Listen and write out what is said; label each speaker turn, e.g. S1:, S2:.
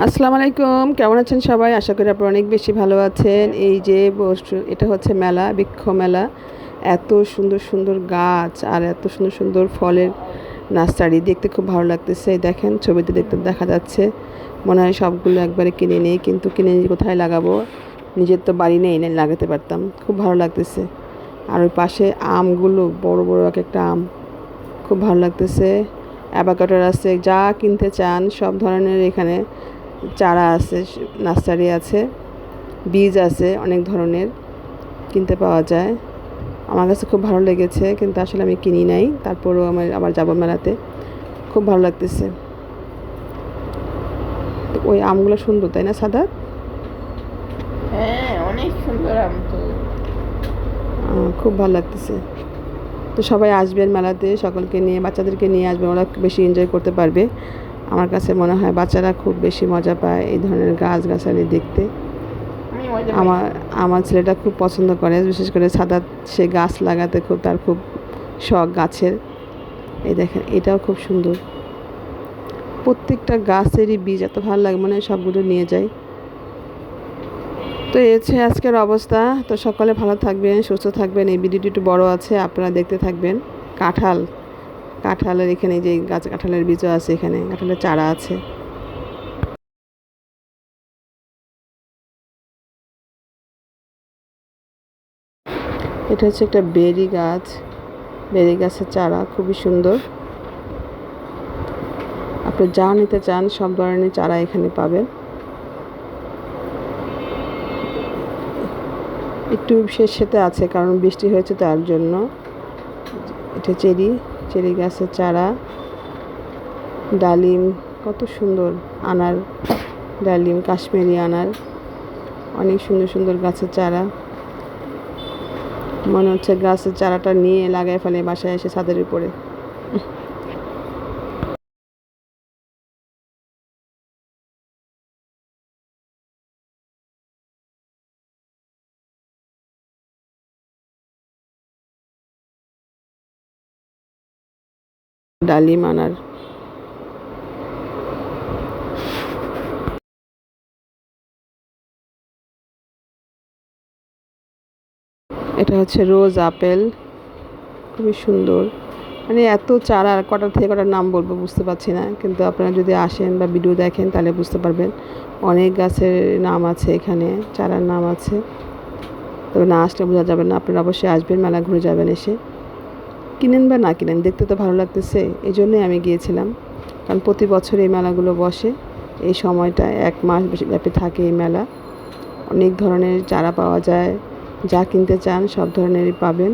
S1: আসসালামু আলাইকুম, কেমন আছেন সবাই? আশা করি আপনারা অনেক বেশি ভালো আছেন। এই যে এটা হচ্ছে মেলা, বৃক্ষ মেলা। এত সুন্দর সুন্দর গাছ আর এত সুন্দর সুন্দর ফলের নার্সারি, দেখতে খুব ভালো লাগতেছে। এই দেখেন, ছবিতে দেখতে দেখা যাচ্ছে। মনে হয় সবগুলো একবারে কিনে নিই, কিন্তু কিনে নিয়ে কোথায় লাগাবো? নিজের তো বাড়ি নেই, না লাগাতে পারতাম। খুব ভালো লাগতেছে। আর ওই পাশে আমগুলো বড় বড় এক একটা আম, খুব ভালো লাগতেছে। অ্যাভোকাডো আছে, যা কিনতে চান সব ধরনের এখানে চারা আছে, নার্সারি আছে, বীজ আছে, অনেক ধরনের কিনতে পাওয়া যায়। আমার কাছে খুব ভালো লেগেছে, কিন্তু আসলে আমি কিনি নাই। তারপরেও আবার যাব মেলাতে, খুব ভালো লাগতেছে। তো ওই আমগুলো সুন্দর, তাই না সাদা?
S2: হ্যাঁ, অনেক সুন্দর আম তো।
S1: খুব ভালো লাগতেছে। তো সবাই আসবেন মেলাতে, সকলকে নিয়ে, বাচ্চাদেরকে নিয়ে আসবেন, ওরা বেশি এনজয় করতে পারবে। আমার কাছে মনে হয় বাচ্চারা খুব বেশি মজা পায় এই ধরনের গাছগাছালি দেখতে।
S2: আমি মজা পাই।
S1: আমার আমার ছেলেটা খুব পছন্দ করে, বিশেষ করে সাদা। সে গাছ লাগাতে তার খুব শখ গাছের। এই দেখেন, এটাও খুব সুন্দর। প্রত্যেকটা গাছেরই বীজ এত ভালো লাগে, মনে হয় সবগুলো নিয়ে যাই। তো এই হচ্ছে আজকের অবস্থা। তো সকলে ভালো থাকবেন, সুস্থ থাকবেন। এই ভিডিওটি একটু বড় আছে, আপনারা দেখতে থাকবেন। কাঁঠাল, কাঁঠালের এখানে যে গাছ, কাঁঠালের বীজও আছে, এখানে কাঁঠালের চারা আছে। এটা হচ্ছে একটা বেরি গাছ, বেরি গাছের চারা, খুবই সুন্দর। আপনি যা নিতে চান সব ধরনের চারা এখানে পাবেন। একটু শেষেতে আছে, কারণ বৃষ্টি হয়েছে তার জন্য। এটা চেরি, চেরি গাছের চারা। ডালিম, কত সুন্দর। আনার, ডালিম, কাশ্মীরি আনার, অনেক সুন্দর সুন্দর গাছের চারা। মনে হচ্ছে গাছের চারাটা নিয়ে লাগাই ফেলে বাসায় এসে ছাদের উপরে। ডালিম, আনার। এটা হচ্ছে রোজ আপেল, খুবই সুন্দর। মানে এত চারা, কটার থেকে কটার নাম বলবো বুঝতে পারছি না, কিন্তু আপনারা যদি আসেন বা ভিডিও দেখেন তাহলে বুঝতে পারবেন। অনেক গাছের নাম আছে এখানে, চারার নাম আছে। তবে না আসলে বোঝা যাবে না। আপনারা অবশ্যই আসবেন, মেলা ঘুরে যাবেন। এসে কিনেন বা না কিনেন, দেখতে তো ভালো লাগতেছে, এই জন্যই আমি গিয়েছিলাম। কারণ প্রতি বছর এই মেলাগুলো বসে। এই সময়টা 1 মাস বেশি ব্যাপী থাকে এই মেলা। অনেক ধরনের চারা পাওয়া যায়, যা কিনতে চান সব ধরনেরই পাবেন।